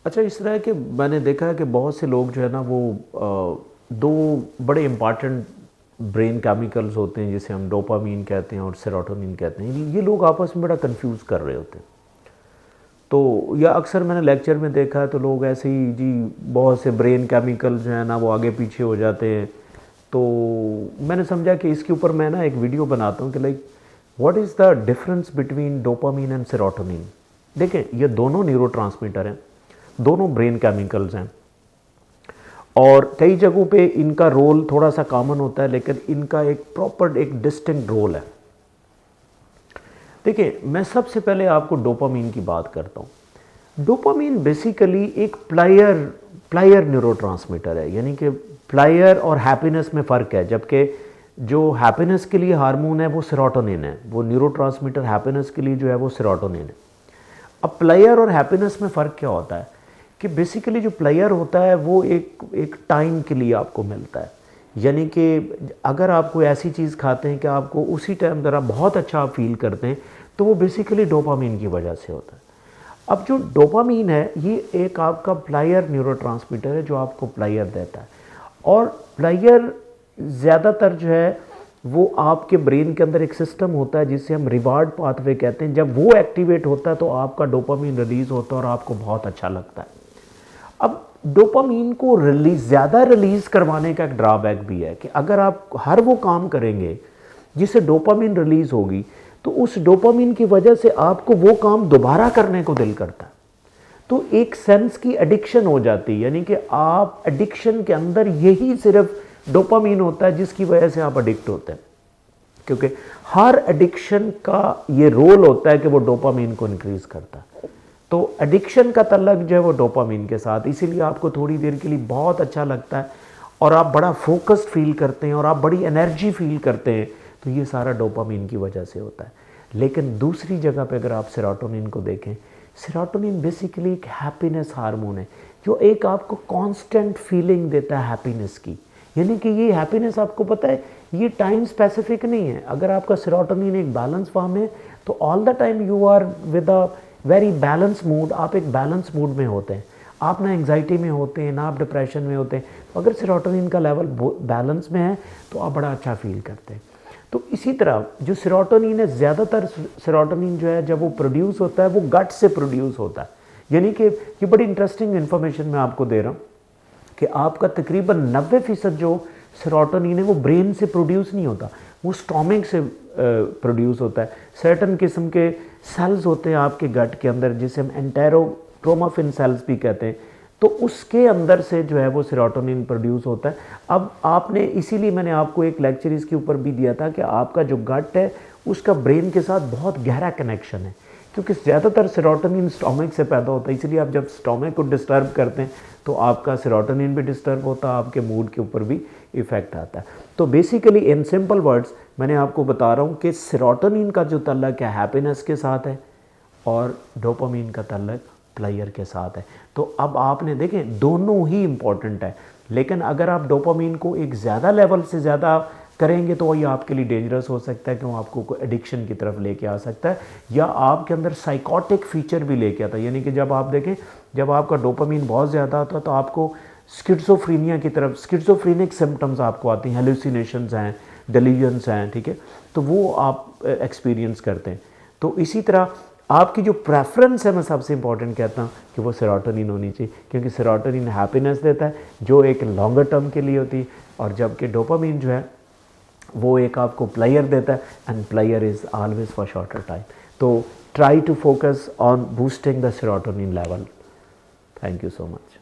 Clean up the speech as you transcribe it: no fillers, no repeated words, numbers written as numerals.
अच्छा, इस तरह के मैंने देखा है कि बहुत से लोग जो है ना वो दो बड़े इम्पॉर्टेंट ब्रेन केमिकल्स होते हैं जिसे हम डोपामीन कहते हैं और सेरोटोनिन कहते हैं, ये लोग आपस में बड़ा कंफ्यूज कर रहे होते हैं। तो या अक्सर मैंने लेक्चर में देखा है तो लोग ऐसे ही जी बहुत से ब्रेन केमिकल जो है ना वो आगे पीछे हो जाते हैं। तो मैंने समझा कि इसके ऊपर मैं ना एक वीडियो बनाता हूँ कि like what is the difference between dopamine and serotonin. देखें, ये दोनों न्यूरोट्रांसमीटर हैं, दोनों ब्रेन केमिकल्स हैं और कई जगहों पे इनका रोल थोड़ा सा कॉमन होता है, लेकिन इनका एक प्रॉपर एक डिस्टिंक्ट रोल है। देखिए, मैं सबसे पहले आपको डोपामीन की बात करता हूँ। डोपामीन बेसिकली एक प्लायर न्यूरोट्रांसमीटर है, यानी कि प्लायर और हैप्पीनेस में फ़र्क है। जबकि जो हैप्पीनेस के लिए हार्मोन है वो सेरोटोनिन है, वो न्यूरोट्रांसमीटर हैप्पीनेस के लिए जो है वो सेरोटोनिन है। अब प्लेयर और हैप्पीनेस में फ़र्क क्या होता है कि बेसिकली जो प्लेयर होता है वो एक टाइम के लिए आपको मिलता है, यानी कि अगर आप कोई ऐसी चीज़ खाते हैं कि आपको उसी टाइम ज़रा बहुत अच्छा आप फील करते हैं, तो वो बेसिकली डोपामीन की वजह से होता है। अब जो डोपामीन है ये एक आपका प्लेयर न्यूरोट्रांसमीटर है जो आपको प्लेयर देता है, और प्लेयर ज़्यादातर जो है वो आपके ब्रेन के अंदर एक सिस्टम होता है जिसे हम रिवार्ड पाथवे कहते हैं। जब वो एक्टिवेट होता है तो आपका डोपामीन रिलीज़ होता है और आपको बहुत अच्छा लगता है। अब डोपामीन को ज़्यादा रिलीज़ करवाने का एक ड्रॉबैक भी है कि अगर आप हर वो काम करेंगे जिससे डोपामीन रिलीज़ होगी तो उस डोपामीन की वजह से आपको वो काम दोबारा करने को दिल करता है, तो एक सेंस की एडिक्शन हो जाती है। यानी कि आप एडिक्शन के अंदर यही सिर्फ डोपामीन होता है जिसकी वजह से आप एडिक्ट होते हैं, क्योंकि हर एडिक्शन का ये रोल होता है कि वो डोपामीन को इंक्रीज करता है। तो एडिक्शन का तल्लक जो है वो डोपामीन के साथ, इसीलिए आपको थोड़ी देर के लिए बहुत अच्छा लगता है और आप बड़ा फोकस्ड फील करते हैं और आप बड़ी एनर्जी फील करते हैं, तो ये सारा डोपामीन की वजह से होता है। लेकिन दूसरी जगह पे अगर आप सेरोटोनिन को देखें, सेरोटोनिन बेसिकली एक हैप्पीनेस हार्मोन है जो एक आपको कांस्टेंट फीलिंग देता है हैप्पीनेस की। यानी कि ये हैप्पीनेस आपको पता है ये टाइम स्पेसिफिक नहीं है। अगर आपका सेरोटोनिन एक बैलेंस फॉर्म है तो all the time you are with a very balance mood, आप एक बैलेंस मूड में होते हैं, आप ना एंग्जाइटी में होते हैं ना आप डिप्रेशन में होते हैं। तो अगर सेरोटोनिन का लेवल बैलेंस में है तो आप बड़ा अच्छा फील करते हैं। तो इसी तरह जो सेरोटोनिन है, ज़्यादातर सेरोटोनिन जो है जब वो प्रोड्यूस होता है वो गट से प्रोड्यूस होता है। यानी कि ये बड़ी इंटरेस्टिंग इन्फॉर्मेशन मैं आपको दे रहा हूँ कि आपका तकरीबन 90% जो सेरोटोनिन है वो ब्रेन से प्रोड्यूस नहीं होता, वो स्टोमक से प्रोड्यूस होता है। सर्टन किस्म के सेल्स होते हैं आपके गट के अंदर जिसे हम एंटेरोक्रोमाफिन सेल्स भी कहते हैं, तो उसके अंदर से जो है वो सेरोटोनिन प्रोड्यूस होता है। अब आपने, इसीलिए मैंने आपको एक लेक्चर इसके ऊपर भी दिया था कि आपका जो गट है उसका ब्रेन के साथ बहुत गहरा कनेक्शन है, क्योंकि ज़्यादातर सेरोटोनिन स्टोमक से पैदा होता है। इसलिए आप जब स्टोमक को डिस्टर्ब करते हैं तो आपका सेरोटोनिन भी डिस्टर्ब होता है, आपके मूड के ऊपर भी इफ़ेक्ट आता है। तो बेसिकली इन सिंपल वर्ड्स मैंने आपको बता रहा हूँ कि सेरोटोनिन का जो तल्लक है हैप्पीनेस के साथ है और डोपामीन का तल्लक प्लेयर के साथ है। तो अब आपने देखें दोनों ही इम्पॉर्टेंट है, लेकिन अगर आप डोपामीन को एक ज़्यादा लेवल से ज़्यादा करेंगे तो ये आपके लिए डेंजरस हो सकता है कि वो आपको एडिक्शन की तरफ लेके आ सकता है या आपके अंदर साइकोटिक फीचर भी लेके आता है। यानी कि जब आप देखें, जब आपका डोपामीन बहुत ज़्यादा होता है तो आपको स्किज़ोफ्रेनिया की तरफ, स्किज़ोफ्रेनिक सिम्टम्स आपको आती हैं, हेलुसिनेशंस हैं, डिल्यूजन्स हैं, ठीक है, तो वो आप एक्सपीरियंस करते हैं। तो इसी तरह आपकी जो प्रेफरेंस है, मैं सबसे इंपॉर्टेंट कहता हूँ कि वो सेरोटोनिन होनी चाहिए, क्योंकि सेरोटोनिन हैप्पीनेस देता है जो एक लॉन्गर टर्म के लिए होती है, और जबकि डोपामीन जो है वो एक आपको प्लेयर देता है, and player is always for shorter time. तो try to focus on boosting the serotonin level. Thank you so much.